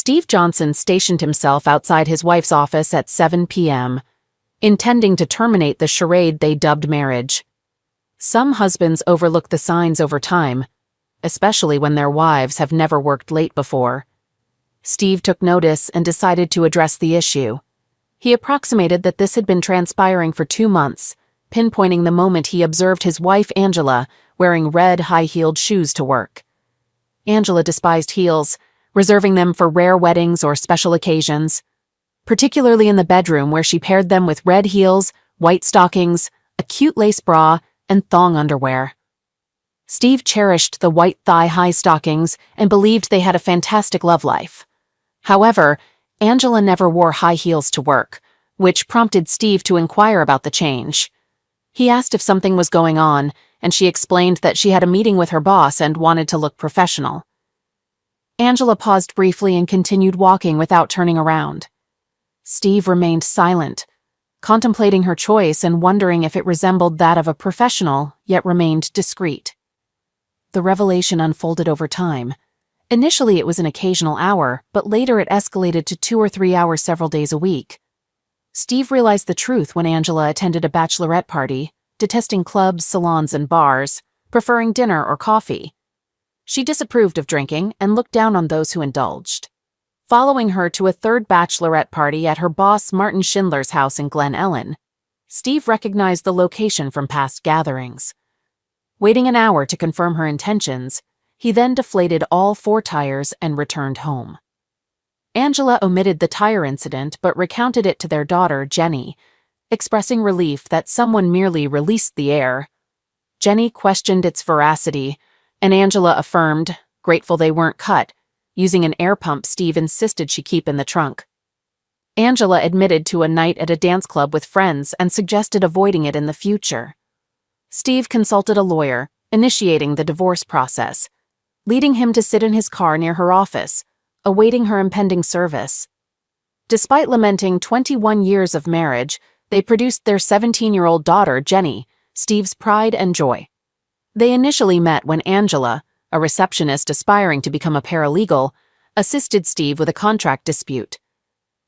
Steve Johnson stationed himself outside his wife's office at 7 p.m., intending to terminate the charade they dubbed marriage. Some husbands overlook the signs over time, especially when their wives have never worked late before. Steve took notice and decided to address the issue. He approximated that this had been transpiring for 2 months, pinpointing the moment he observed his wife Angela wearing red high-heeled shoes to work. Angela despised heels, reserving them for rare weddings or special occasions, particularly in the bedroom where she paired them with red heels, white stockings, a cute lace bra, and thong underwear. Steve cherished the white thigh-high stockings and believed they had a fantastic love life. However, Angela never wore high heels to work, which prompted Steve to inquire about the change. He asked if something was going on, and she explained that she had a meeting with her boss and wanted to look professional. Angela paused briefly and continued walking without turning around. Steve remained silent, contemplating her choice and wondering if it resembled that of a professional, yet remained discreet. The revelation unfolded over time. Initially it was an occasional hour, but later it escalated to 2 or 3 hours several days a week. Steve realized the truth when Angela attended a bachelorette party, detesting clubs, salons, and bars, preferring dinner or coffee. She disapproved of drinking and looked down on those who indulged. Following her to a third bachelorette party at her boss Martin Schindler's house in Glen Ellen, Steve recognized the location from past gatherings. Waiting an hour to confirm her intentions, he then deflated all 4 tires and returned home. Angela omitted the tire incident but recounted it to their daughter, Jenny, expressing relief that someone merely released the air. Jenny questioned its veracity, and Angela affirmed, grateful they weren't cut, using an air pump Steve insisted she keep in the trunk. Angela admitted to a night at a dance club with friends and suggested avoiding it in the future. Steve consulted a lawyer, initiating the divorce process, leading him to sit in his car near her office, awaiting her impending service. Despite lamenting 21 years of marriage, they produced their 17-year-old daughter, Jenny, Steve's pride and joy. They initially met when Angela, a receptionist aspiring to become a paralegal, assisted Steve with a contract dispute.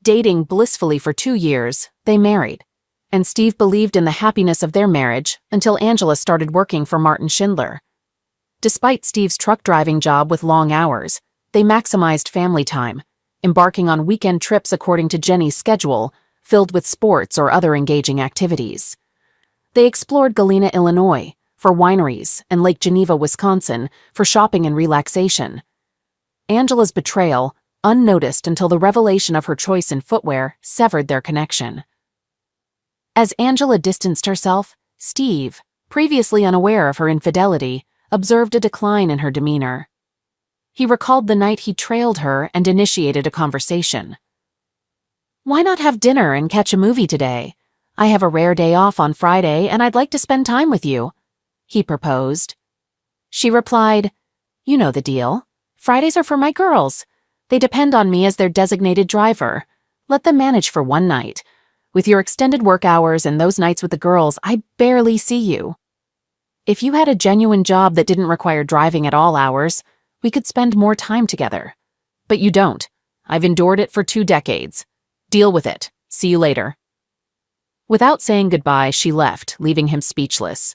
Dating blissfully for 2 years, they married, and Steve believed in the happiness of their marriage until Angela started working for Martin Schindler. Despite Steve's truck driving job with long hours, they maximized family time, embarking on weekend trips according to Jenny's schedule, filled with sports or other engaging activities. They explored Galena, Illinois, for wineries, and Lake Geneva, Wisconsin, for shopping and relaxation. Angela's betrayal, unnoticed until the revelation of her choice in footwear, severed their connection. As Angela distanced herself, Steve, previously unaware of her infidelity, observed a decline in her demeanor. He recalled the night he trailed her and initiated a conversation. "Why not have dinner and catch a movie today? I have a rare day off on Friday and I'd like to spend time with you," he proposed. She replied, "You know the deal. Fridays are for my girls. They depend on me as their designated driver. Let them manage for one night. With your extended work hours and those nights with the girls, I barely see you. If you had a genuine job that didn't require driving at all hours, we could spend more time together. But you don't. I've endured it for 2 decades. Deal with it. See you later." Without saying goodbye, she left, leaving him speechless.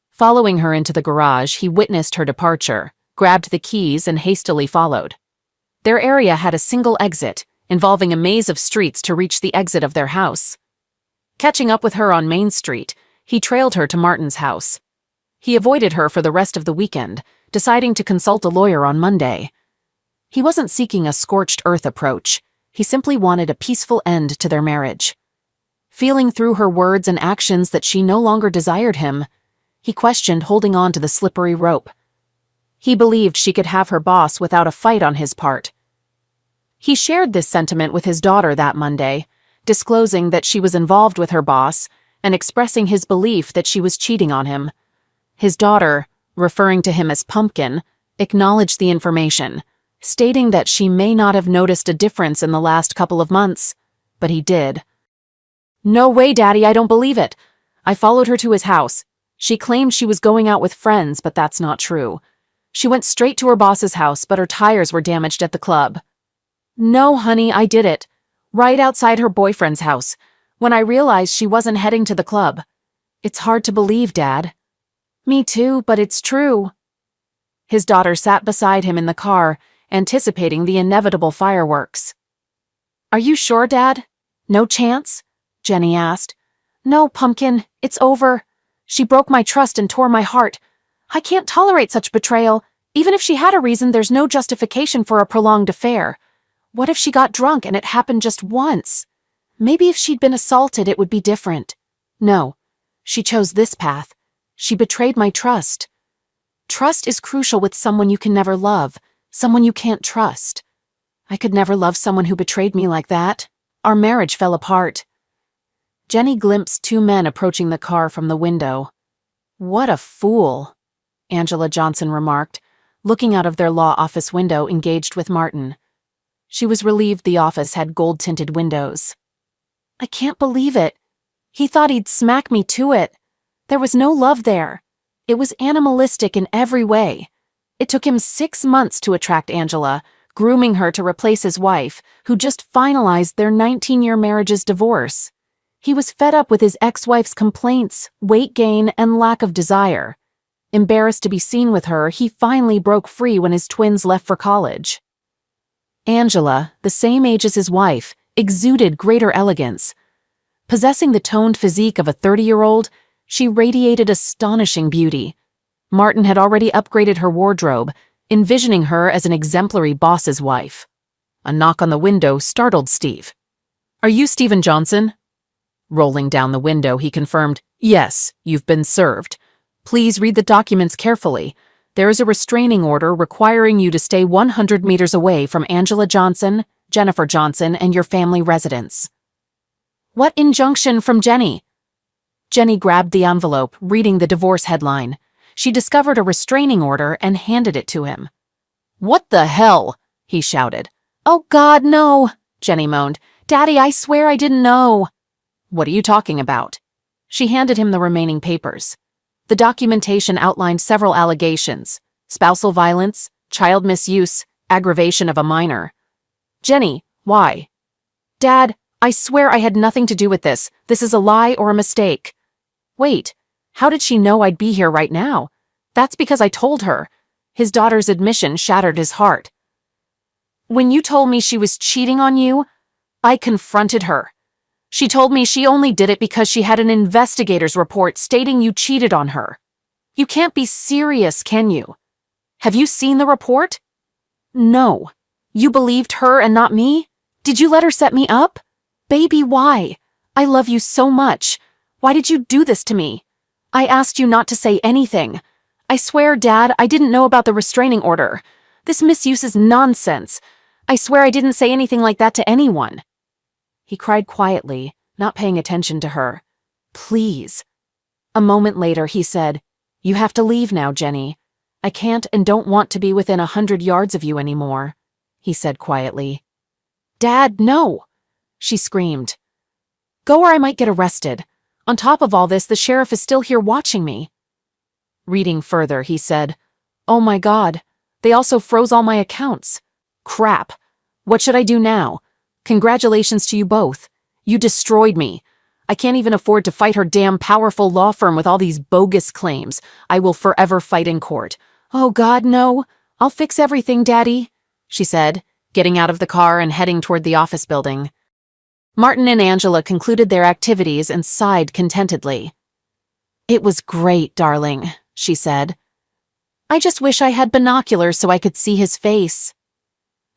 Following her into the garage, he witnessed her departure, grabbed the keys, and hastily followed. Their area had a single exit, involving a maze of streets to reach the exit of their house. Catching up with her on Main Street, he trailed her to Martin's house. He avoided her for the rest of the weekend, deciding to consult a lawyer on Monday. He wasn't seeking a scorched earth approach. He simply wanted a peaceful end to their marriage. Feeling through her words and actions that she no longer desired him, he questioned holding on to the slippery rope. He believed she could have her boss without a fight on his part. He shared this sentiment with his daughter that Monday, disclosing that she was involved with her boss and expressing his belief that she was cheating on him. His daughter, referring to him as Pumpkin, acknowledged the information, stating that she may not have noticed a difference in the last couple of months, but he did. "No way, Daddy, I don't believe it. I followed her to his house. She claimed she was going out with friends, but that's not true. She went straight to her boss's house, but her tires were damaged at the club." No, honey, I did it. Right outside her boyfriend's house, when I realized she wasn't heading to the club. It's hard to believe, Dad. Me too, but it's true. His daughter sat beside him in the car, anticipating the inevitable fireworks. Are you sure, Dad? No chance? Jenny asked. No, Pumpkin, it's over. She broke my trust and tore my heart. I can't tolerate such betrayal. Even if she had a reason, there's no justification for a prolonged affair. What if she got drunk and it happened just once? Maybe if she'd been assaulted, it would be different. No, she chose this path. She betrayed my trust. Trust is crucial with someone you can never love, someone you can't trust. I could never love someone who betrayed me like that. Our marriage fell apart. Jenny glimpsed two men approaching the car from the window. What a fool, Angela Johnson remarked, looking out of their law office window engaged with Martin. She was relieved the office had gold-tinted windows. I can't believe it. He thought he'd smack me to it. There was no love there. It was animalistic in every way. It took him 6 months to attract Angela, grooming her to replace his wife, who just finalized their 19-year marriage's divorce. He was fed up with his ex-wife's complaints, weight gain, and lack of desire. Embarrassed to be seen with her, he finally broke free when his twins left for college. Angela, the same age as his wife, exuded greater elegance. Possessing the toned physique of a 30-year-old, she radiated astonishing beauty. Martin had already upgraded her wardrobe, envisioning her as an exemplary boss's wife. A knock on the window startled Steve. Are you Stephen Johnson? Rolling down the window, he confirmed, Yes, you've been served. Please read the documents carefully. There is a restraining order requiring you to stay 100 meters away from Angela Johnson, Jennifer Johnson, and your family residence. What injunction from Jenny? Jenny grabbed the envelope, reading the divorce headline. She discovered a restraining order and handed it to him. What the hell? He shouted. Oh God, no, Jenny moaned. Daddy, I swear I didn't know. What are you talking about? She handed him the remaining papers. The documentation outlined several allegations: spousal violence, child misuse, aggravation of a minor. Jenny, why? Dad, I swear I had nothing to do with this. This is a lie or a mistake. Wait, how did she know I'd be here right now? That's because I told her. His daughter's admission shattered his heart. When you told me she was cheating on you, I confronted her. She told me she only did it because she had an investigator's report stating you cheated on her. You can't be serious, can you? Have you seen the report? No. You believed her and not me? Did you let her set me up? Baby, why? I love you so much. Why did you do this to me? I asked you not to say anything. I swear, Dad, I didn't know about the restraining order. This misuse is nonsense. I swear I didn't say anything like that to anyone. He cried quietly, not paying attention to her. Please. A moment later, he said, You have to leave now, Jenny. I can't and don't want to be within 100 yards of you anymore, he said quietly. Dad, no, she screamed. Go or I might get arrested. On top of all this, the sheriff is still here watching me. Reading further, he said, Oh my God, they also froze all my accounts. Crap. What should I do now? Congratulations to you both. You destroyed me. I can't even afford to fight her damn powerful law firm with all these bogus claims. I will forever fight in court. Oh God, no. I'll fix everything, Daddy, she said, getting out of the car and heading toward the office building. Martin and Angela concluded their activities and sighed contentedly. It was great, darling, she said. I just wish I had binoculars so I could see his face.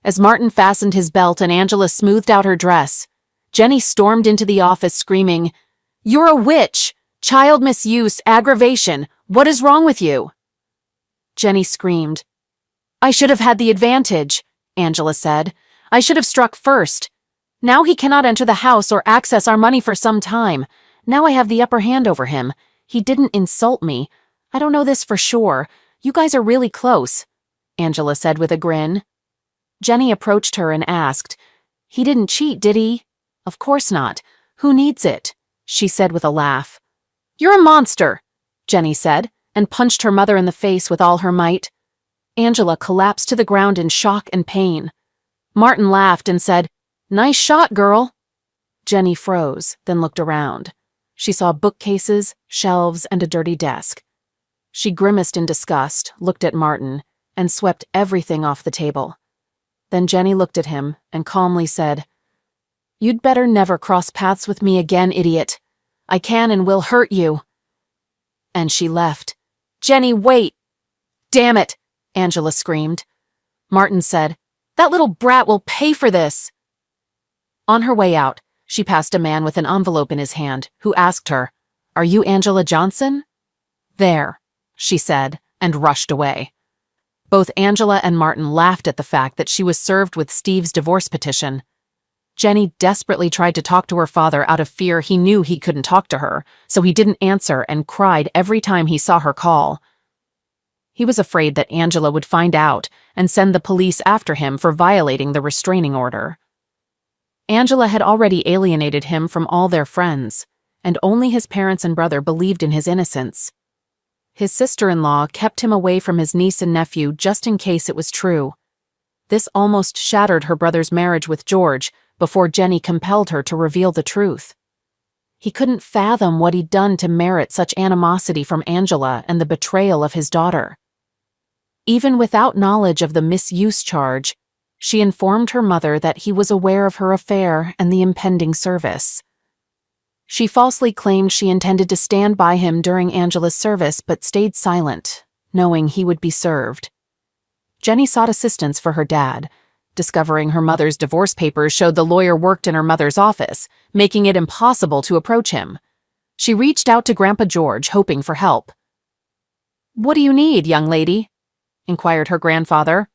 As Martin fastened his belt and Angela smoothed out her dress, Jenny stormed into the office screaming, You're a witch! Child misuse, aggravation! What is wrong with you? Jenny screamed. I should have had the advantage, Angela said. I should have struck first. Now he cannot enter the house or access our money for some time. Now I have the upper hand over him. He didn't insult me. I don't know this for sure. You guys are really close, Angela said with a grin. Jenny approached her and asked, He didn't cheat, did he? Of course not. Who needs it? She said with a laugh. You're a monster, Jenny said, and punched her mother in the face with all her might. Angela collapsed to the ground in shock and pain. Martin laughed and said, "Nice shot, girl." Jenny froze, then looked around. She saw bookcases, shelves, and a dirty desk. She grimaced in disgust, looked at Martin, and swept everything off the table. Then Jenny looked at him and calmly said, "You'd better never cross paths with me again, idiot. I can and will hurt you." And she left. "Jenny, wait!" "Damn it!" Angela screamed. Martin said, "That little brat will pay for this." On her way out, she passed a man with an envelope in his hand, who asked her, "Are you Angela Johnson?" "There," she said, and rushed away. Both Angela and Martin laughed at the fact that she was served with Steve's divorce petition. Jenny desperately tried to talk to her father out of fear he knew he couldn't talk to her, so he didn't answer and cried every time he saw her call. He was afraid that Angela would find out and send the police after him for violating the restraining order. Angela had already alienated him from all their friends, and only his parents and brother believed in his innocence. His sister-in-law kept him away from his niece and nephew just in case it was true. This almost shattered her brother's marriage with George before Jenny compelled her to reveal the truth. He couldn't fathom what he'd done to merit such animosity from Angela and the betrayal of his daughter. Even without knowledge of the misuse charge, she informed her mother that he was aware of her affair and the impending service. She falsely claimed she intended to stand by him during Angela's service but stayed silent, knowing he would be served. Jenny sought assistance for her dad, discovering her mother's divorce papers showed the lawyer worked in her mother's office, making it impossible to approach him. She reached out to Grandpa George, hoping for help. "What do you need, young lady?" inquired her grandfather.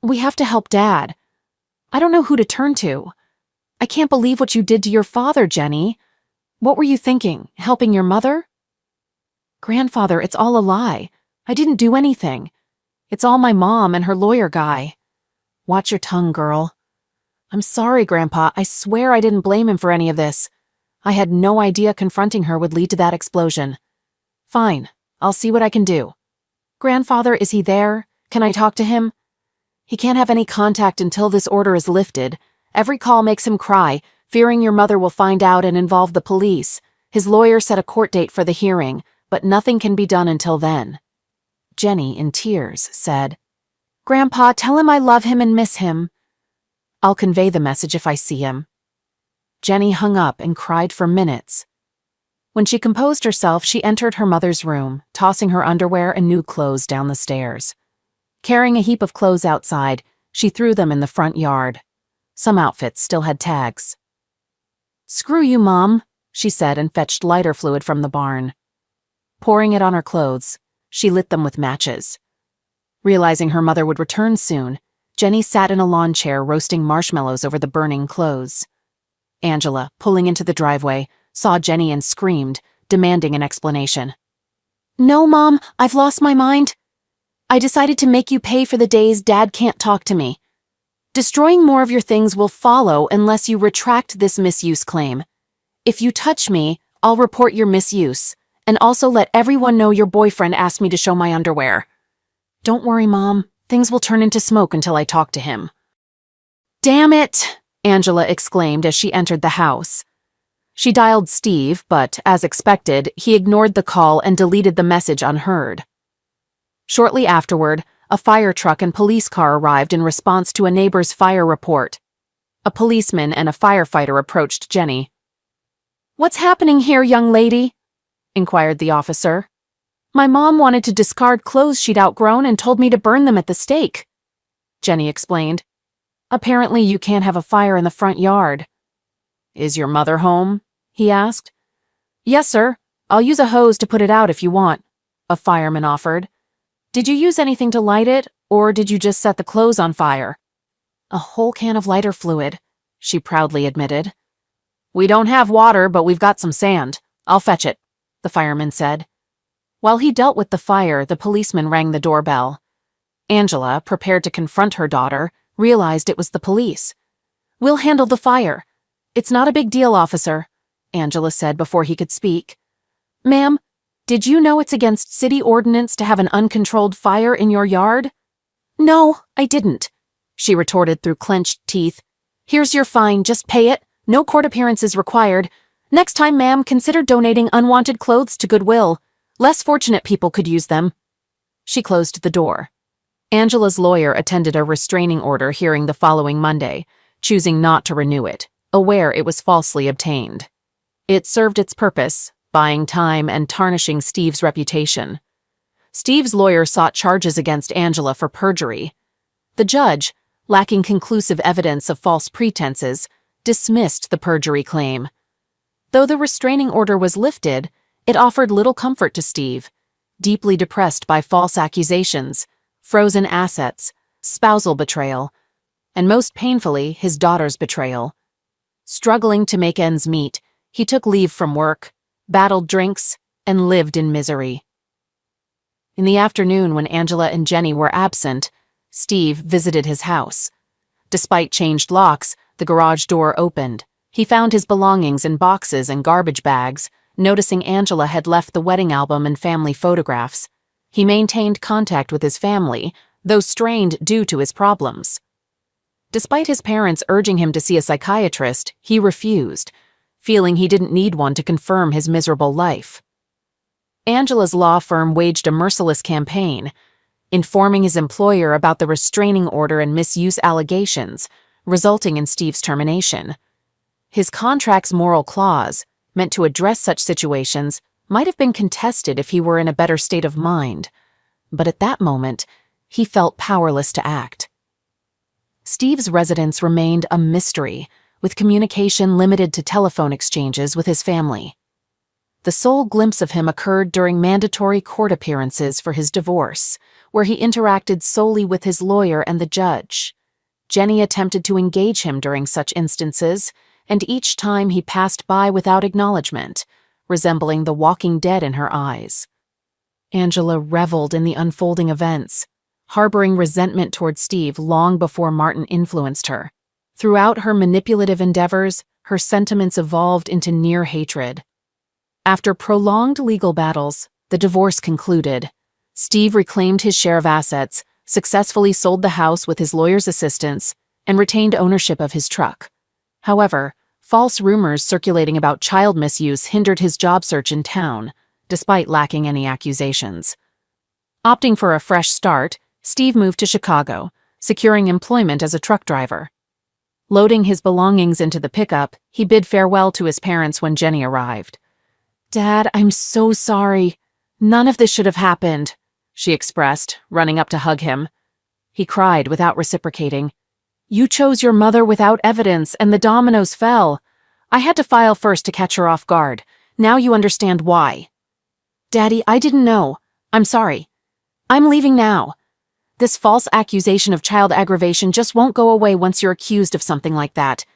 "We have to help Dad. I don't know who to turn to. I can't believe what you did to your father, Jenny. What were you thinking, helping your mother?" "Grandfather, it's all a lie. I didn't do anything. It's all my mom and her lawyer guy." "Watch your tongue, girl." "I'm sorry, Grandpa. I swear I didn't blame him for any of this. I had no idea confronting her would lead to that explosion." "Fine. I'll see what I can do." "Grandfather, is he there? Can I talk to him?" "He can't have any contact until this order is lifted. Every call makes him cry, fearing your mother will find out and involve the police. His lawyer set a court date for the hearing, but nothing can be done until then." Jenny, in tears, said, "Grandpa, tell him I love him and miss him." "I'll convey the message if I see him." Jenny hung up and cried for minutes. When she composed herself, she entered her mother's room, tossing her underwear and new clothes down the stairs. Carrying a heap of clothes outside, she threw them in the front yard. Some outfits still had tags. "Screw you, Mom," she said and fetched lighter fluid from the barn. Pouring it on her clothes, she lit them with matches. Realizing her mother would return soon, Jenny sat in a lawn chair roasting marshmallows over the burning clothes. Angela, pulling into the driveway, saw Jenny and screamed, demanding an explanation. "No, Mom, I've lost my mind. I decided to make you pay for the days Dad can't talk to me. Destroying more of your things will follow unless you retract this misuse claim. If you touch me, I'll report your misuse, and also let everyone know your boyfriend asked me to show my underwear." "Don't worry, Mom. Things will turn into smoke until I talk to him." "Damn it!" Angela exclaimed as she entered the house. She dialed Steve, but, as expected, he ignored the call and deleted the message unheard. Shortly afterward, a fire truck and police car arrived in response to a neighbor's fire report. A policeman and a firefighter approached Jenny. "What's happening here, young lady?" inquired the officer. "My mom wanted to discard clothes she'd outgrown and told me to burn them at the stake," Jenny explained. "Apparently you can't have a fire in the front yard." "Is your mother home?" he asked. "Yes, sir. I'll use a hose to put it out if you want," a fireman offered. "Did you use anything to light it, or did you just set the clothes on fire?" "A whole can of lighter fluid," she proudly admitted. "We don't have water, but we've got some sand. I'll fetch it," the fireman said. While he dealt with the fire, the policeman rang the doorbell. Angela, prepared to confront her daughter, realized it was the police. "We'll handle the fire. It's not a big deal, officer," Angela said before he could speak. "Ma'am, did you know it's against city ordinance to have an uncontrolled fire in your yard?" "No, I didn't," she retorted through clenched teeth. "Here's your fine, just pay it. No court appearances required. Next time, ma'am, consider donating unwanted clothes to Goodwill. Less fortunate people could use them." She closed the door. Angela's lawyer attended a restraining order hearing the following Monday, choosing not to renew it, aware it was falsely obtained. It served its purpose, buying time and tarnishing Steve's reputation. Steve's lawyer sought charges against Angela for perjury. The judge, lacking conclusive evidence of false pretenses, dismissed the perjury claim. Though the restraining order was lifted, it offered little comfort to Steve, deeply depressed by false accusations, frozen assets, spousal betrayal, and most painfully, his daughter's betrayal. Struggling to make ends meet, he took leave from work, battled drinks, and lived in misery. In the afternoon, when Angela and Jenny were absent, Steve visited his house. Despite changed locks, the garage door opened. He found his belongings in boxes and garbage bags, noticing Angela had left the wedding album and family photographs. He maintained contact with his family, though strained due to his problems. Despite his parents urging him to see a psychiatrist, he refused, feeling he didn't need one to confirm his miserable life. Angela's law firm waged a merciless campaign, informing his employer about the restraining order and misuse allegations, resulting in Steve's termination. His contract's moral clause, meant to address such situations, might have been contested if he were in a better state of mind, but at that moment, he felt powerless to act. Steve's residence remained a mystery, with communication limited to telephone exchanges with his family. The sole glimpse of him occurred during mandatory court appearances for his divorce, where he interacted solely with his lawyer and the judge. Jenny attempted to engage him during such instances, and each time he passed by without acknowledgement, resembling the walking dead in her eyes. Angela reveled in the unfolding events, harboring resentment toward Steve long before Martin influenced her. Throughout her manipulative endeavors, her sentiments evolved into near hatred. After prolonged legal battles, the divorce concluded. Steve reclaimed his share of assets, successfully sold the house with his lawyer's assistance, and retained ownership of his truck. However, false rumors circulating about child misuse hindered his job search in town, despite lacking any accusations. Opting for a fresh start, Steve moved to Chicago, securing employment as a truck driver. Loading his belongings into the pickup, he bid farewell to his parents when Jenny arrived. "Dad, I'm so sorry. None of this should have happened," she expressed, running up to hug him. He cried without reciprocating. "You chose your mother without evidence, and the dominoes fell. I had to file first to catch her off guard. Now you understand why." "Daddy, I didn't know. I'm sorry. I'm leaving now. This false accusation of child aggravation just won't go away once you're accused of something like that.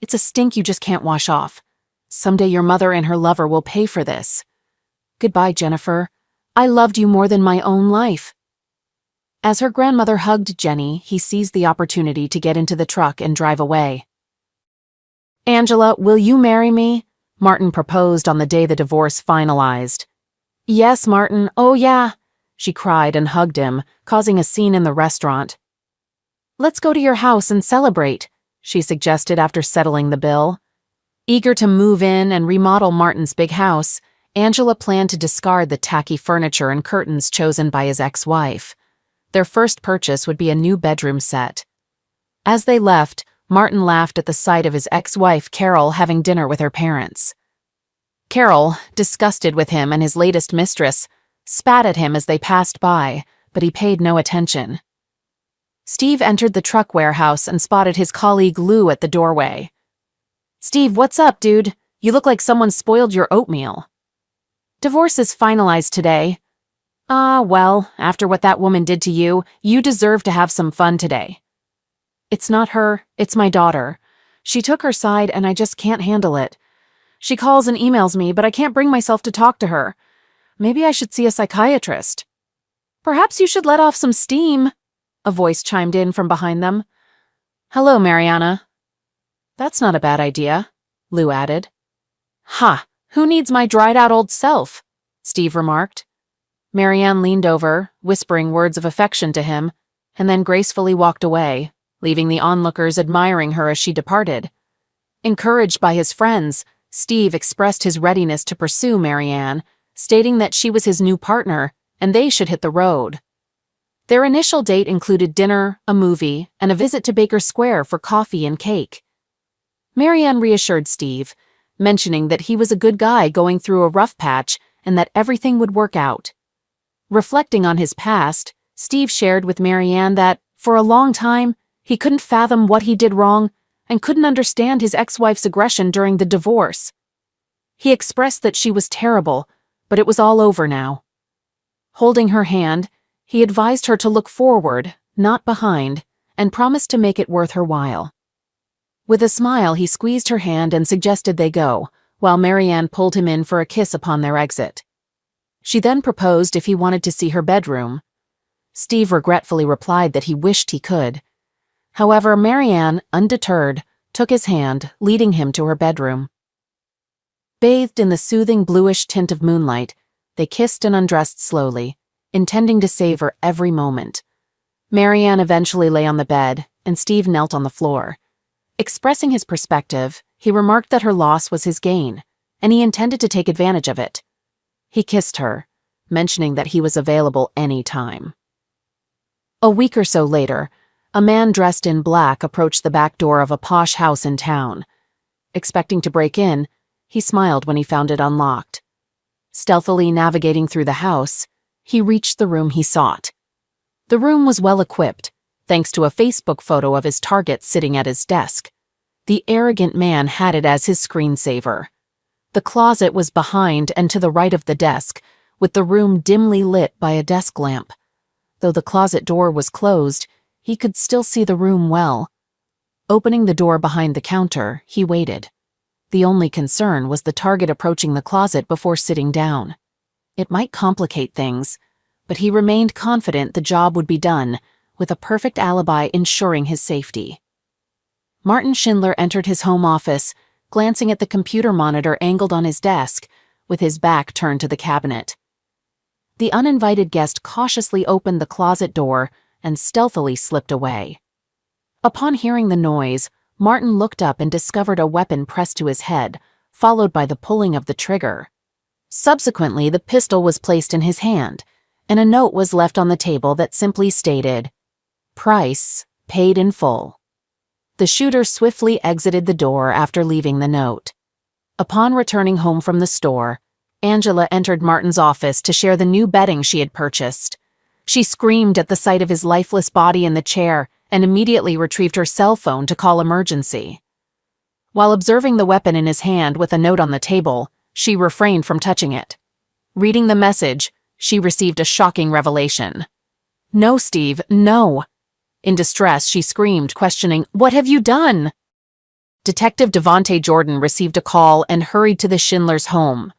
It's a stink you just can't wash off. Someday your mother and her lover will pay for this. Goodbye, Jennifer. I loved you more than my own life." As her grandmother hugged Jenny, he seized the opportunity to get into the truck and drive away. "Angela, will you marry me?" Martin proposed on the day the divorce finalized. "Yes, Martin, oh yeah," she cried and hugged him, causing a scene in the restaurant. "Let's go to your house and celebrate," she suggested after settling the bill. Eager to move in and remodel Martin's big house, Angela planned to discard the tacky furniture and curtains chosen by his ex-wife. Their first purchase would be a new bedroom set. As they left, Martin laughed at the sight of his ex-wife, Carol, having dinner with her parents. Carol, disgusted with him and his latest mistress, spat at him as they passed by, but he paid no attention. Steve entered the truck warehouse and spotted his colleague Lou at the doorway. "Steve, what's up, dude? You look like someone spoiled your oatmeal." "Divorce is finalized today." "Ah, well, after what that woman did to you, you deserve to have some fun today." "It's not her, it's my daughter. She took her side and I just can't handle it. She calls and emails me, but I can't bring myself to talk to her. Maybe I should see a psychiatrist." "Perhaps you should let off some steam," a voice chimed in from behind them. "Hello, Mariana." "That's not a bad idea," Lou added. "Ha, who needs my dried-out old self?" Steve remarked. Marianne leaned over, whispering words of affection to him, and then gracefully walked away, leaving the onlookers admiring her as she departed. Encouraged by his friends, Steve expressed his readiness to pursue Marianne, stating that she was his new partner and they should hit the road. Their initial date included dinner, a movie, and a visit to Baker Square for coffee and cake. Marianne reassured Steve, mentioning that he was a good guy going through a rough patch and that everything would work out. Reflecting on his past, Steve shared with Marianne that, for a long time, he couldn't fathom what he did wrong and couldn't understand his ex-wife's aggression during the divorce. He expressed that she was terrible, but it was all over now. Holding her hand, he advised her to look forward, not behind, and promised to make it worth her while. With a smile, he squeezed her hand and suggested they go, while Marianne pulled him in for a kiss upon their exit. She then proposed if he wanted to see her bedroom. Steve regretfully replied that he wished he could. However, Marianne, undeterred, took his hand, leading him to her bedroom. Bathed in the soothing bluish tint of moonlight, they kissed and undressed slowly, intending to savor every moment. Marianne eventually lay on the bed, and Steve knelt on the floor. Expressing his perspective, he remarked that her loss was his gain, and he intended to take advantage of it. He kissed her, mentioning that he was available any time. A week or so later, a man dressed in black approached the back door of a posh house in town. Expecting to break in, he smiled when he found it unlocked. Stealthily navigating through the house, he reached the room he sought. The room was well equipped, thanks to a Facebook photo of his target sitting at his desk. The arrogant man had it as his screensaver. The closet was behind and to the right of the desk, with the room dimly lit by a desk lamp. Though the closet door was closed, he could still see the room well. Opening the door behind the counter, he waited. The only concern was the target approaching the closet before sitting down. It might complicate things, but he remained confident the job would be done, with a perfect alibi ensuring his safety. Martin Schindler entered his home office, glancing at the computer monitor angled on his desk, with his back turned to the cabinet. The uninvited guest cautiously opened the closet door and stealthily slipped away. Upon hearing the noise, Martin looked up and discovered a weapon pressed to his head, followed by the pulling of the trigger. Subsequently, the pistol was placed in his hand, and a note was left on the table that simply stated, "Price paid in full." The shooter swiftly exited the door after leaving the note. Upon returning home from the store, Angela entered Martin's office to share the new bedding she had purchased. She screamed at the sight of his lifeless body in the chair and immediately retrieved her cell phone to call emergency. While observing the weapon in his hand with a note on the table, she refrained from touching it. Reading the message, she received a shocking revelation. "No, Steve, no." In distress, she screamed, questioning, "What have you done?" Detective Devontae Jordan received a call and hurried to the Schindlers' home.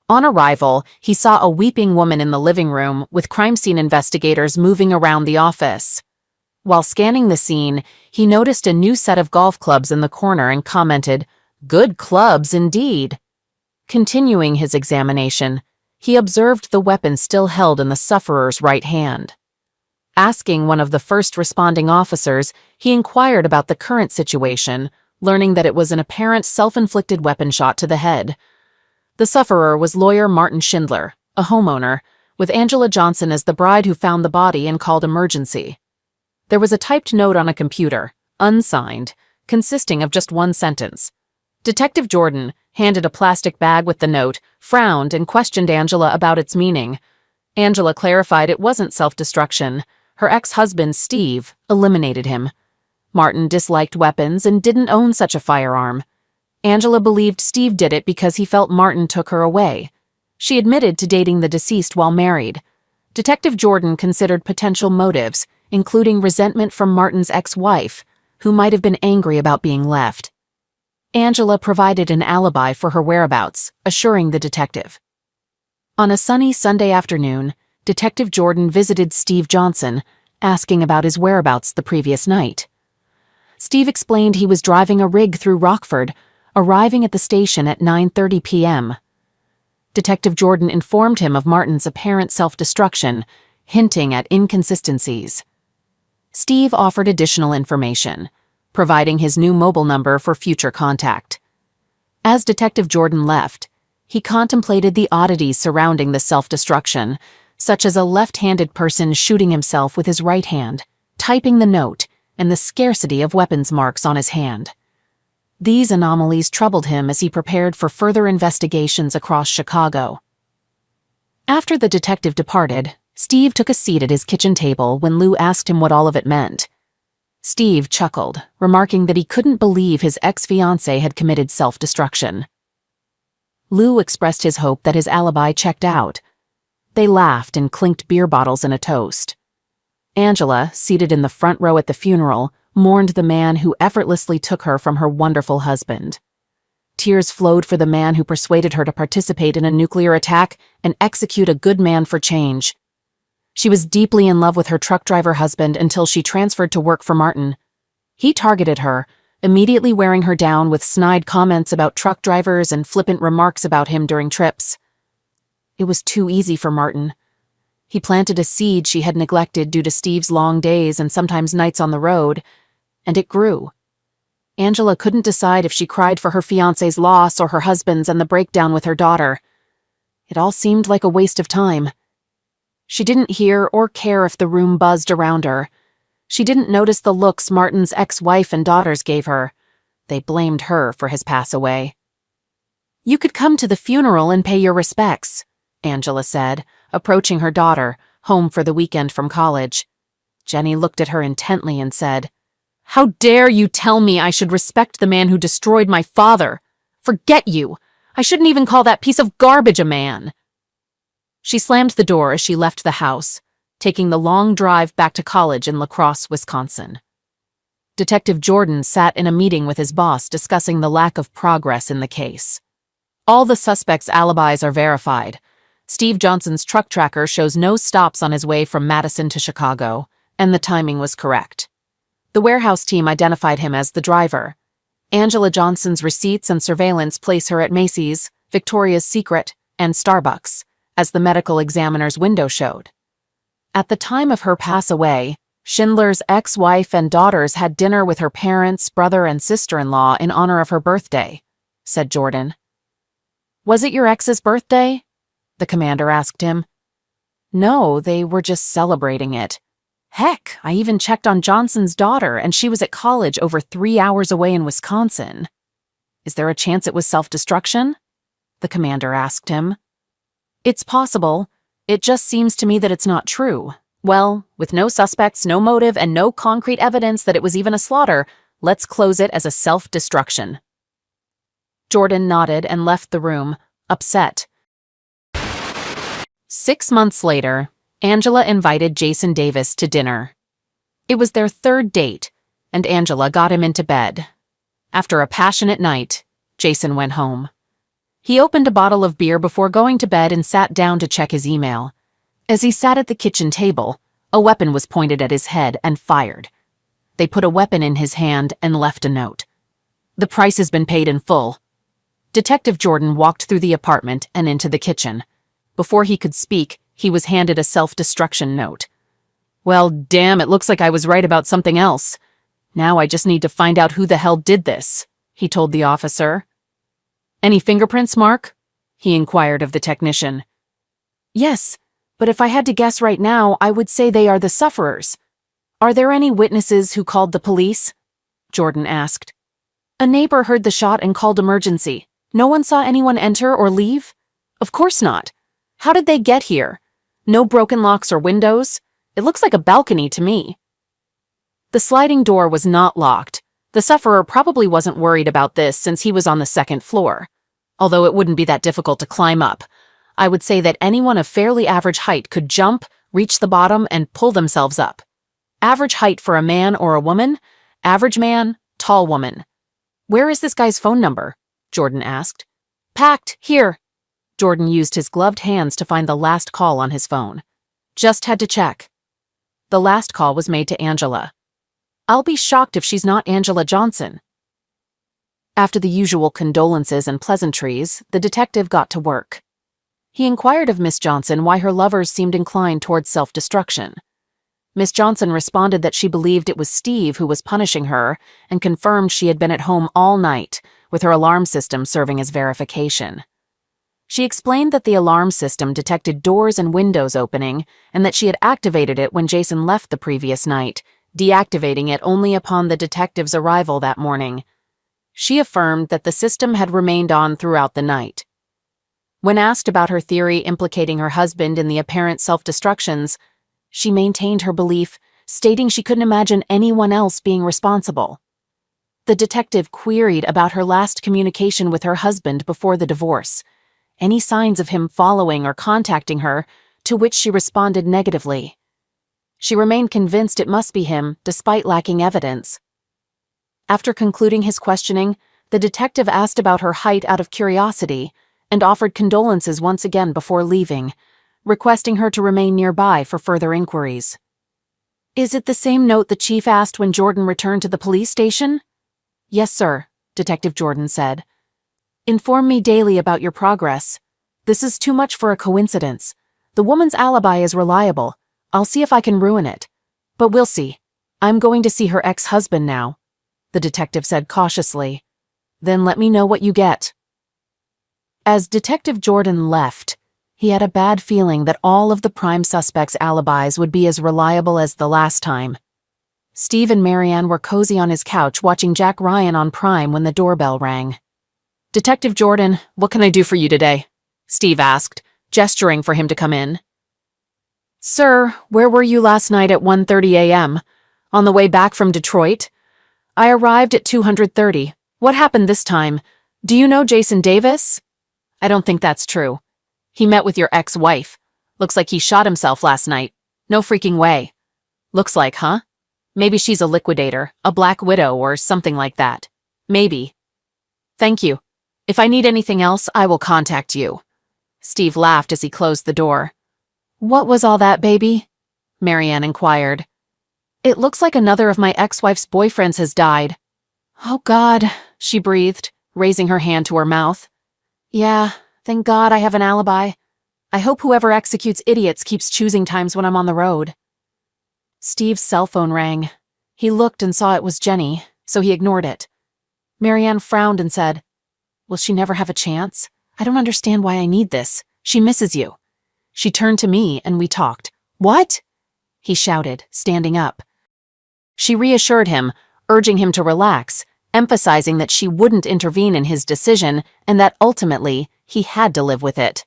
On arrival, he saw a weeping woman in the living room, with crime scene investigators moving around the office. While scanning the scene, he noticed a new set of golf clubs in the corner and commented, "Good clubs indeed." Continuing his examination, he observed the weapon still held in the sufferer's right hand. Asking one of the first responding officers, he inquired about the current situation, learning that it was an apparent self-inflicted weapon shot to the head. The sufferer was lawyer Martin Schindler, a homeowner, with Angela Johnson as the bride who found the body and called emergency. There was a typed note on a computer, unsigned, consisting of just one sentence. Detective Jordan handed a plastic bag with the note, frowned, and questioned Angela about its meaning. Angela clarified it wasn't self-destruction. Her ex-husband, Steve, eliminated him. Martin disliked weapons and didn't own such a firearm. Angela believed Steve did it because he felt Martin took her away. She admitted to dating the deceased while married. Detective Jordan considered potential motives, including resentment from Martin's ex-wife, who might have been angry about being left. Angela provided an alibi for her whereabouts, assuring the detective. On a sunny Sunday afternoon, Detective Jordan visited Steve Johnson, asking about his whereabouts the previous night. Steve explained he was driving a rig through Rockford, arriving at the station at 9:30 p.m. Detective Jordan informed him of Martin's apparent self-destruction, hinting at inconsistencies. Steve offered additional information, providing his new mobile number for future contact. As Detective Jordan left, he contemplated the oddities surrounding the self-destruction, such as a left-handed person shooting himself with his right hand, typing the note, and the scarcity of weapons marks on his hand. These anomalies troubled him as he prepared for further investigations across Chicago. After the detective departed, Steve took a seat at his kitchen table when Lou asked him what all of it meant. Steve chuckled, remarking that he couldn't believe his ex-fiancée had committed self-destruction. Lou expressed his hope that his alibi checked out. They laughed and clinked beer bottles in a toast. Angela, seated in the front row at the funeral, mourned the man who effortlessly took her from her wonderful husband. Tears flowed for the man who persuaded her to participate in a nuclear attack and execute a good man for change. She was deeply in love with her truck driver husband until she transferred to work for Martin. He targeted her, immediately wearing her down with snide comments about truck drivers and flippant remarks about him during trips. It was too easy for Martin. He planted a seed she had neglected due to Steve's long days and sometimes nights on the road, and it grew. Angela couldn't decide if she cried for her fiancé's loss or her husband's and the breakdown with her daughter. It all seemed like a waste of time. She didn't hear or care if the room buzzed around her. She didn't notice the looks Martin's ex-wife and daughters gave her. They blamed her for his pass away. "You could come to the funeral and pay your respects," Angela said, approaching her daughter, home for the weekend from college. Jenny looked at her intently and said, "How dare you tell me I should respect the man who destroyed my father? Forget you! I shouldn't even call that piece of garbage a man." She slammed the door as she left the house, taking the long drive back to college in La Crosse, Wisconsin. Detective Jordan sat in a meeting with his boss discussing the lack of progress in the case. All the suspects' alibis are verified. Steve Johnson's truck tracker shows no stops on his way from Madison to Chicago, and the timing was correct. The warehouse team identified him as the driver. Angela Johnson's receipts and surveillance place her at Macy's, Victoria's Secret, and Starbucks, as the medical examiner's window showed. At the time of her pass away, Schindler's ex-wife and daughters had dinner with her parents, brother, and sister-in-law in honor of her birthday, said Jordan. "Was it your ex's birthday?" the commander asked him. "No, they were just celebrating it. Heck, I even checked on Johnson's daughter, and she was at college over 3 hours away in Wisconsin." "Is there a chance it was self-destruction?" the commander asked him. "It's possible. It just seems to me that it's not true. Well, with no suspects, no motive, and no concrete evidence that it was even a slaughter, let's close it as a self-destruction." Jordan nodded and left the room, upset. 6 months later, Angela invited Jason Davis to dinner. It was their third date, and Angela got him into bed. After a passionate night, Jason went home. He opened a bottle of beer before going to bed and sat down to check his email. As he sat at the kitchen table, a weapon was pointed at his head and fired. They put a weapon in his hand and left a note. "The price has been paid in full." Detective Jordan walked through the apartment and into the kitchen. Before he could speak, he was handed a self-destruction note. "Well, damn, it looks like I was right about something else. Now I just need to find out who the hell did this," he told the officer. "Any fingerprints, Mark?" he inquired of the technician. "Yes, but if I had to guess right now, I would say they are the sufferers." "Are there any witnesses who called the police?" Jordan asked. "A neighbor heard the shot and called emergency. No one saw anyone enter or leave?" "Of course not. How did they get here? No broken locks or windows? It looks like a balcony to me." The sliding door was not locked. The sufferer probably wasn't worried about this since he was on the second floor. Although it wouldn't be that difficult to climb up. I would say that anyone of fairly average height could jump, reach the bottom, and pull themselves up. Average height for a man or a woman? Average man, tall woman. "Where is this guy's phone number?" Jordan asked. "Packed, here." Jordan used his gloved hands to find the last call on his phone. "Just had to check." The last call was made to Angela. "I'll be shocked if she's not Angela Johnson." After the usual condolences and pleasantries, the detective got to work. He inquired of Miss Johnson why her lovers seemed inclined towards self-destruction. Miss Johnson responded that she believed it was Steve who was punishing her and confirmed she had been at home all night, with her alarm system serving as verification. She explained that the alarm system detected doors and windows opening and that she had activated it when Jason left the previous night, deactivating it only upon the detective's arrival that morning. She affirmed that the system had remained on throughout the night. When asked about her theory implicating her husband in the apparent self-destructions, she maintained her belief, stating she couldn't imagine anyone else being responsible. The detective queried about her last communication with her husband before the divorce, any signs of him following or contacting her, to which she responded negatively. She remained convinced it must be him, despite lacking evidence. After concluding his questioning, the detective asked about her height out of curiosity and offered condolences once again before leaving, requesting her to remain nearby for further inquiries. "Is it the same note the chief asked when Jordan returned to the police station?" "Yes, sir," Detective Jordan said. "Inform me daily about your progress. This is too much for a coincidence. The woman's alibi is reliable. I'll see if I can ruin it. But we'll see. I'm going to see her ex-husband now," the detective said cautiously. "Then let me know what you get." As Detective Jordan left, he had a bad feeling that all of the prime suspects' alibis would be as reliable as the last time. Steve and Marianne were cozy on his couch watching Jack Ryan on Prime when the doorbell rang. "Detective Jordan, what can I do for you today?" Steve asked, gesturing for him to come in. "Sir, where were you last night at 1:30 a.m.? On the way back from Detroit? I arrived at 230. What happened this time? Do you know Jason Davis?" "I don't think that's true. He met with your ex-wife. Looks like he shot himself last night. No freaking way." "Looks like, huh? Maybe she's a liquidator, a black widow, or something like that. Maybe. Thank you. If I need anything else, I will contact you." Steve laughed as he closed the door. "What was all that, baby?" Marianne inquired. "It looks like another of my ex-wife's boyfriends has died." "Oh God," she breathed, raising her hand to her mouth. "Yeah, thank God I have an alibi. I hope whoever executes idiots keeps choosing times when I'm on the road." Steve's cell phone rang. He looked and saw it was Jenny, so he ignored it. Marianne frowned and said, "Will she never have a chance? I don't understand why I need this. She misses you." She turned to me and we talked. "What?" he shouted, standing up. She reassured him, urging him to relax, emphasizing that she wouldn't intervene in his decision and that ultimately he had to live with it.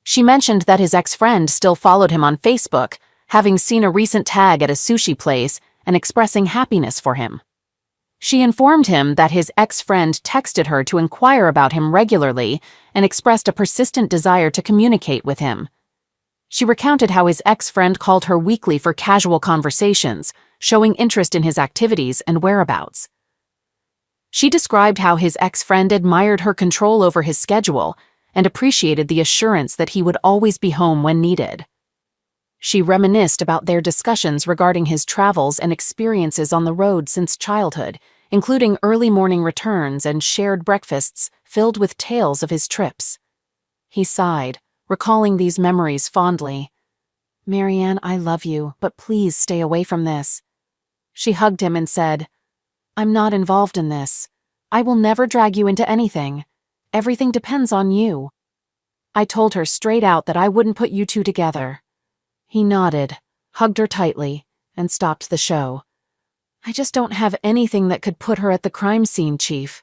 She mentioned that his ex-friend still followed him on Facebook, having seen a recent tag at a sushi place and expressing happiness for him. She informed him that his ex-friend texted her to inquire about him regularly and expressed a persistent desire to communicate with him. She recounted how his ex-friend called her weekly for casual conversations, showing interest in his activities and whereabouts. She described how his ex-friend admired her control over his schedule and appreciated the assurance that he would always be home when needed. She reminisced about their discussions regarding his travels and experiences on the road since childhood, including early morning returns and shared breakfasts filled with tales of his trips. He sighed, recalling these memories fondly. "Marianne, I love you, but please stay away from this." She hugged him and said, "I'm not involved in this. I will never drag you into anything. Everything depends on you." I told her straight out that I wouldn't put you two together. He nodded, hugged her tightly, and stopped the show. "I just don't have anything that could put her at the crime scene, Chief.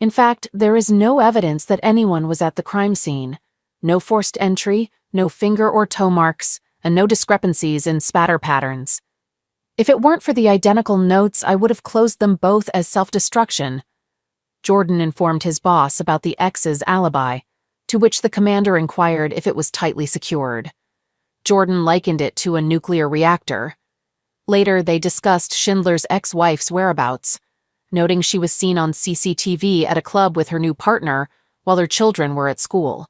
In fact, there is no evidence that anyone was at the crime scene. No forced entry, no finger or toe marks, and no discrepancies in spatter patterns. If it weren't for the identical notes, I would have closed them both as self-destruction." Jordan informed his boss about the ex's alibi, to which the commander inquired if it was tightly secured. Jordan likened it to a nuclear reactor. Later, they discussed Schindler's ex-wife's whereabouts, noting she was seen on CCTV at a club with her new partner while her children were at school.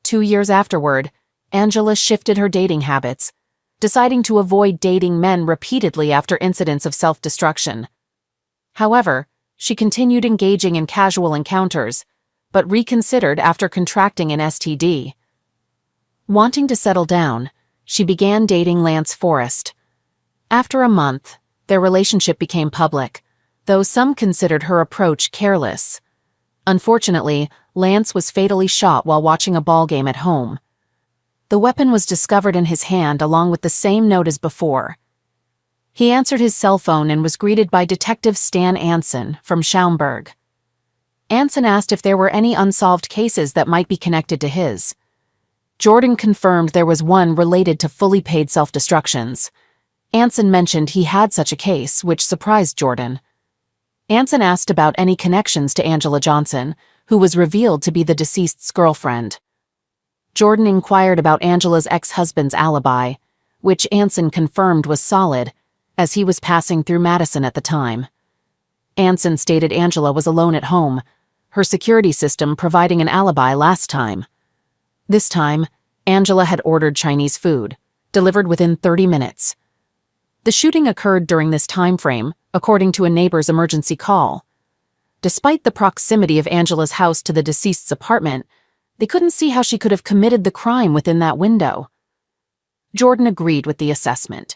2 years afterward, Angela shifted her dating habits, deciding to avoid dating men repeatedly after incidents of self-destruction. However, she continued engaging in casual encounters, but reconsidered after contracting an STD. Wanting to settle down, she began dating Lance Forrest. After a month, their relationship became public, though some considered her approach careless. Unfortunately, Lance was fatally shot while watching a ball game at home. The weapon was discovered in his hand along with the same note as before. He answered his cell phone and was greeted by Detective Stan Anson from Schaumburg. Anson asked if there were any unsolved cases that might be connected to his. Jordan confirmed there was one related to fully paid self-destructions. Anson mentioned he had such a case, which surprised Jordan. Anson asked about any connections to Angela Johnson, who was revealed to be the deceased's girlfriend. Jordan inquired about Angela's ex-husband's alibi, which Anson confirmed was solid, as he was passing through Madison at the time. Anson stated Angela was alone at home, her security system providing an alibi last time. This time, Angela had ordered Chinese food, delivered within 30 minutes. The shooting occurred during this time frame, according to a neighbor's emergency call. Despite the proximity of Angela's house to the deceased's apartment, they couldn't see how she could have committed the crime within that window. Jordan agreed with the assessment.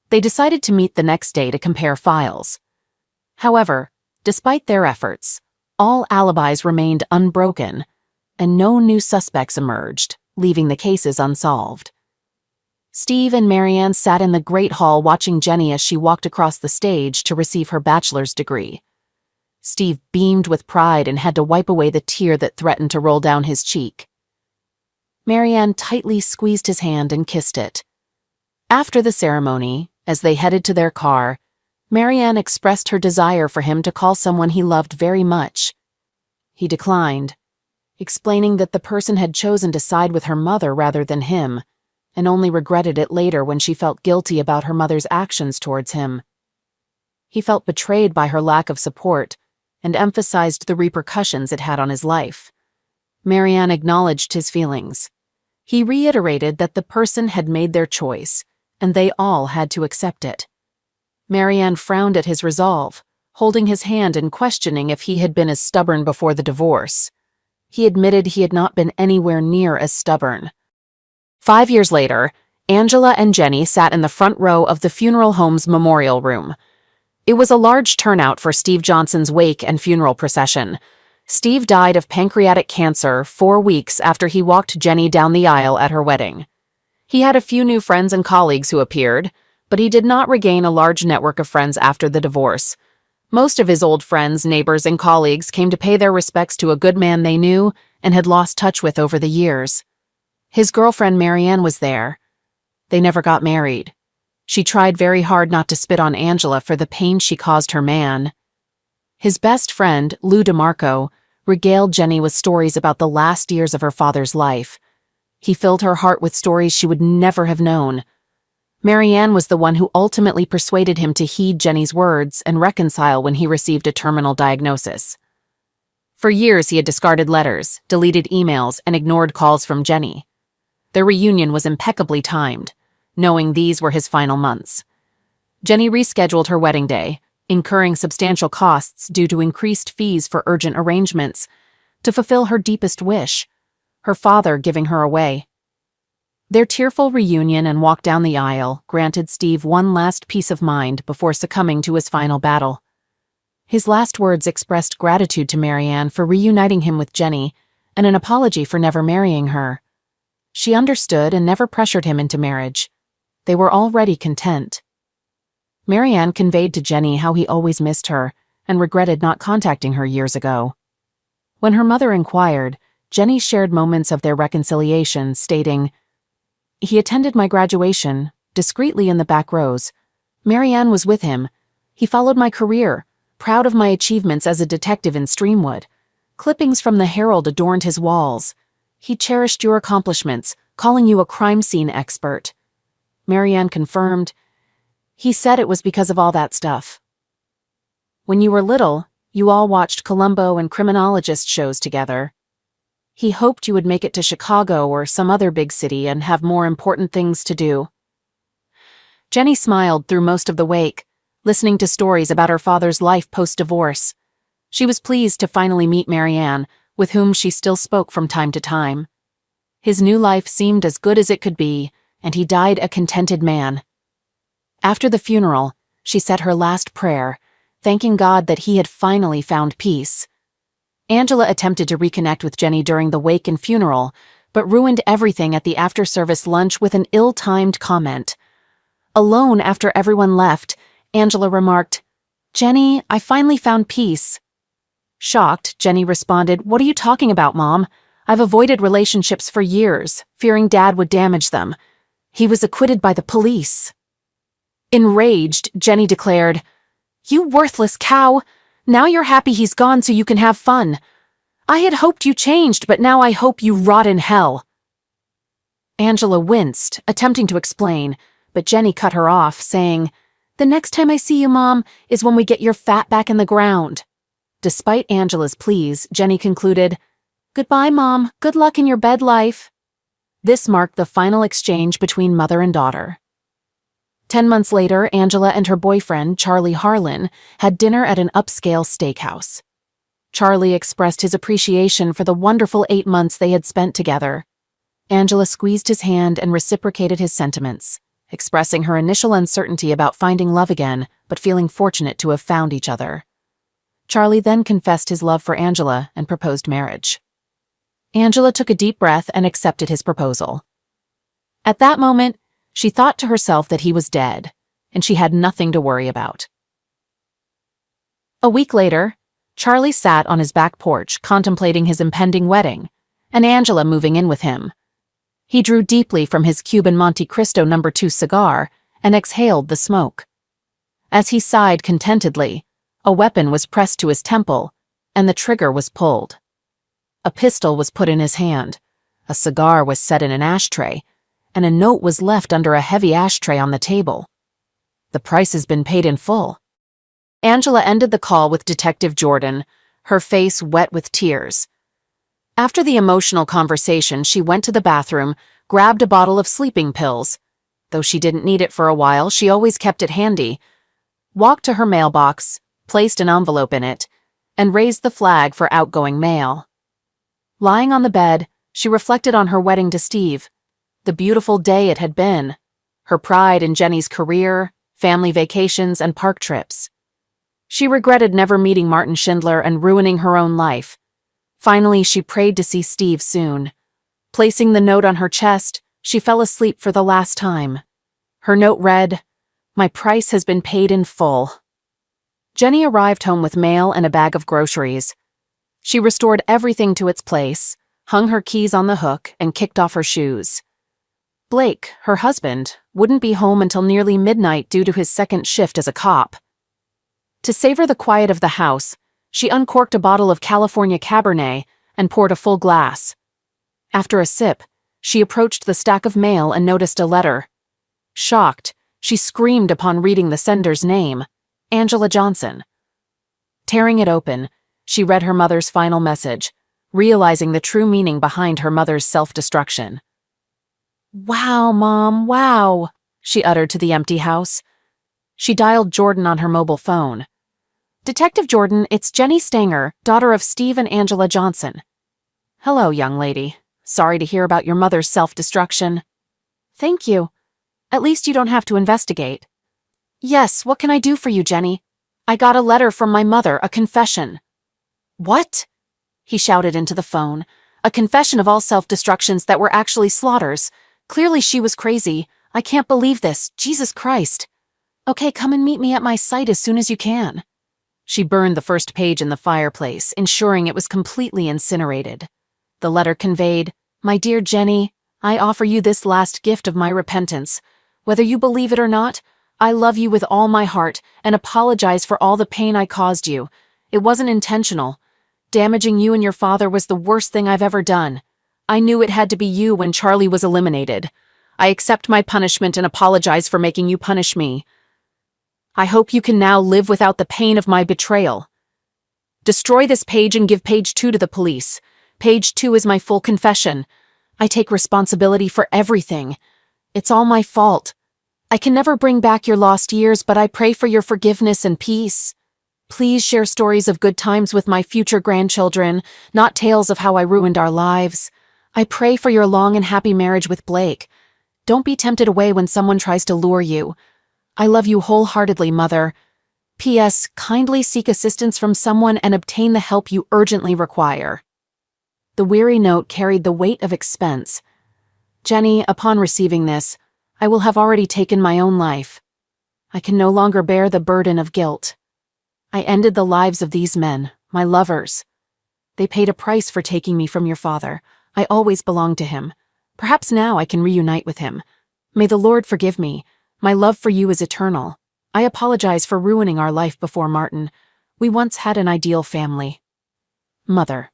They decided to meet the next day to compare files. However, despite their efforts, all alibis remained unbroken, and no new suspects emerged, leaving the cases unsolved. Steve and Marianne sat in the Great Hall watching Jenny as she walked across the stage to receive her bachelor's degree. Steve beamed with pride and had to wipe away the tear that threatened to roll down his cheek. Marianne tightly squeezed his hand and kissed it. After the ceremony, as they headed to their car, Marianne expressed her desire for him to call someone he loved very much. He declined, explaining that the person had chosen to side with her mother rather than him, and only regretted it later when she felt guilty about her mother's actions towards him. He felt betrayed by her lack of support and emphasized the repercussions it had on his life. Marianne acknowledged his feelings. He reiterated that the person had made their choice, and they all had to accept it. Marianne frowned at his resolve, holding his hand and questioning if he had been as stubborn before the divorce. He admitted he had not been anywhere near as stubborn. 5 years later, Angela and Jenny sat in the front row of the funeral home's memorial room. It was a large turnout for Steve Johnson's wake and funeral procession. Steve died of pancreatic cancer 4 weeks after he walked Jenny down the aisle at her wedding. He had a few new friends and colleagues who appeared, but he did not regain a large network of friends after the divorce. Most of his old friends, neighbors, and colleagues came to pay their respects to a good man they knew and had lost touch with over the years. His girlfriend Marianne was there. They never got married. She tried very hard not to spit on Angela for the pain she caused her man. His best friend, Lou DeMarco, regaled Jenny with stories about the last years of her father's life. He filled her heart with stories she would never have known. Marianne was the one who ultimately persuaded him to heed Jenny's words and reconcile when he received a terminal diagnosis. For years he had discarded letters, deleted emails, and ignored calls from Jenny. Their reunion was impeccably timed, knowing these were his final months. Jenny rescheduled her wedding day, incurring substantial costs due to increased fees for urgent arrangements, to fulfill her deepest wish, her father giving her away. Their tearful reunion and walk down the aisle granted Steve one last peace of mind before succumbing to his final battle. His last words expressed gratitude to Marianne for reuniting him with Jenny and an apology for never marrying her. She understood and never pressured him into marriage. They were already content. Marianne conveyed to Jenny how he always missed her and regretted not contacting her years ago. When her mother inquired, Jenny shared moments of their reconciliation, stating, "He attended my graduation, discreetly in the back rows. Marianne was with him. He followed my career, proud of my achievements as a detective in Streamwood. Clippings from the Herald adorned his walls. He cherished your accomplishments, calling you a crime scene expert." Marianne confirmed, "He said it was because of all that stuff. When you were little, you all watched Columbo and criminologist shows together. He hoped you would make it to Chicago or some other big city and have more important things to do." Jenny smiled through most of the wake, listening to stories about her father's life post-divorce. She was pleased to finally meet Marianne, with whom she still spoke from time to time. His new life seemed as good as it could be, and he died a contented man. After the funeral, she said her last prayer, thanking God that he had finally found peace. Angela attempted to reconnect with Jenny during the wake and funeral, but ruined everything at the after-service lunch with an ill-timed comment. Alone after everyone left, Angela remarked, "Jenny, I finally found peace." Shocked, Jenny responded, "What are you talking about, Mom? I've avoided relationships for years, fearing Dad would damage them. He was acquitted by the police." Enraged, Jenny declared, "You worthless cow! Now you're happy he's gone so you can have fun. I had hoped you changed, but now I hope you rot in hell." Angela winced, attempting to explain, but Jenny cut her off, saying, "The next time I see you, Mom, is when we get your fat back in the ground." Despite Angela's pleas, Jenny concluded, "Goodbye, Mom. Good luck in your bed life." This marked the final exchange between mother and daughter. 10 months later, Angela and her boyfriend, Charlie Harlan, had dinner at an upscale steakhouse. Charlie expressed his appreciation for the wonderful 8 months they had spent together. Angela squeezed his hand and reciprocated his sentiments, expressing her initial uncertainty about finding love again, but feeling fortunate to have found each other. Charlie then confessed his love for Angela and proposed marriage. Angela took a deep breath and accepted his proposal. At that moment, she thought to herself that he was dead, and she had nothing to worry about. A week later, Charlie sat on his back porch contemplating his impending wedding, and Angela moving in with him. He drew deeply from his Cuban Monte Cristo No. 2 cigar and exhaled the smoke. As he sighed contentedly, a weapon was pressed to his temple, and the trigger was pulled. A pistol was put in his hand, a cigar was set in an ashtray, and a note was left under a heavy ashtray on the table. "The price has been paid in full." Angela ended the call with Detective Jordan, her face wet with tears. After the emotional conversation, she went to the bathroom, grabbed a bottle of sleeping pills. Though she didn't need it for a while, she always kept it handy, walked to her mailbox, placed an envelope in it, and raised the flag for outgoing mail. Lying on the bed, she reflected on her wedding to Steve, the beautiful day it had been, her pride in Jenny's career, family vacations, and park trips. She regretted never meeting Martin Schindler and ruining her own life. Finally, she prayed to see Steve soon. Placing the note on her chest, she fell asleep for the last time. Her note read, "My price has been paid in full." Jenny arrived home with mail and a bag of groceries. She restored everything to its place, hung her keys on the hook, and kicked off her shoes. Blake, her husband, wouldn't be home until nearly midnight due to his second shift as a cop. To savor the quiet of the house, she uncorked a bottle of California Cabernet and poured a full glass. After a sip, she approached the stack of mail and noticed a letter. Shocked, she screamed upon reading the sender's name, Angela Johnson. Tearing it open, she read her mother's final message, realizing the true meaning behind her mother's self-destruction. "Wow, Mom, wow," she uttered to the empty house. She dialed Jordan on her mobile phone. "Detective Jordan, it's Jenny Stanger, daughter of Steve and Angela Johnson." "Hello, young lady. Sorry to hear about your mother's self-destruction." "Thank you. At least you don't have to investigate." "Yes, what can I do for you, Jenny? I got a letter from my mother, a confession." "What?" he shouted into the phone. "A confession of all self-destructions that were actually slaughters. Clearly she was crazy. I can't believe this. Jesus Christ. Okay, come and meet me at my site as soon as you can." She burned the first page in the fireplace, ensuring it was completely incinerated. The letter conveyed, "My dear Jenny, I offer you this last gift of my repentance. Whether you believe it or not, I love you with all my heart and apologize for all the pain I caused you. It wasn't intentional. Damaging you and your father was the worst thing I've ever done. I knew it had to be you when Charlie was eliminated. I accept my punishment and apologize for making you punish me. I hope you can now live without the pain of my betrayal. Destroy this page and give page 2 to the police. Page 2 is my full confession. I take responsibility for everything. It's all my fault. I can never bring back your lost years, but I pray for your forgiveness and peace. Please share stories of good times with my future grandchildren, not tales of how I ruined our lives. I pray for your long and happy marriage with Blake. Don't be tempted away when someone tries to lure you. I love you wholeheartedly, Mother. P.S. Kindly seek assistance from someone and obtain the help you urgently require. The weary note carried the weight of expense. Jenny, upon receiving this, I will have already taken my own life. I can no longer bear the burden of guilt. I ended the lives of these men, my lovers. They paid a price for taking me from your father. I always belonged to him. Perhaps now I can reunite with him. May the Lord forgive me. My love for you is eternal. I apologize for ruining our life before Martin. We once had an ideal family. Mother.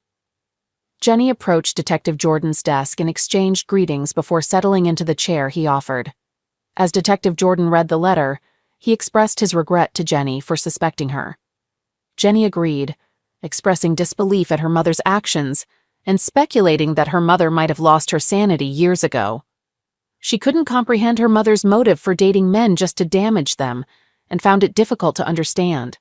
Jenny approached Detective Jordan's desk and exchanged greetings before settling into the chair he offered. As Detective Jordan read the letter, he expressed his regret to Jenny for suspecting her. Jenny agreed, expressing disbelief at her mother's actions and speculating that her mother might have lost her sanity years ago. She couldn't comprehend her mother's motive for dating men just to damage them and found it difficult to understand.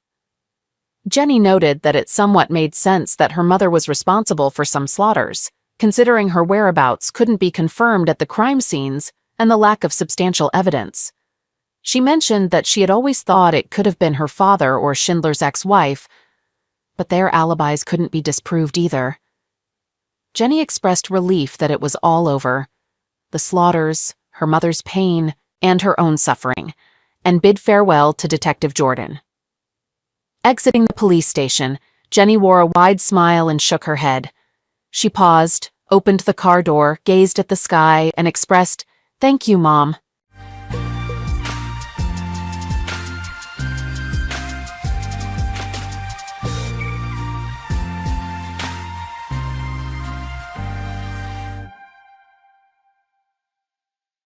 Jenny noted that it somewhat made sense that her mother was responsible for some slaughters, considering her whereabouts couldn't be confirmed at the crime scenes and the lack of substantial evidence. She mentioned that she had always thought it could have been her father or Schindler's ex-wife, but their alibis couldn't be disproved either. Jenny expressed relief that it was all over, the slaughters, her mother's pain, and her own suffering, and bid farewell to Detective Jordan. Exiting the police station, Jenny wore a wide smile and shook her head. She paused, opened the car door, gazed at the sky, and expressed, "Thank you, Mom."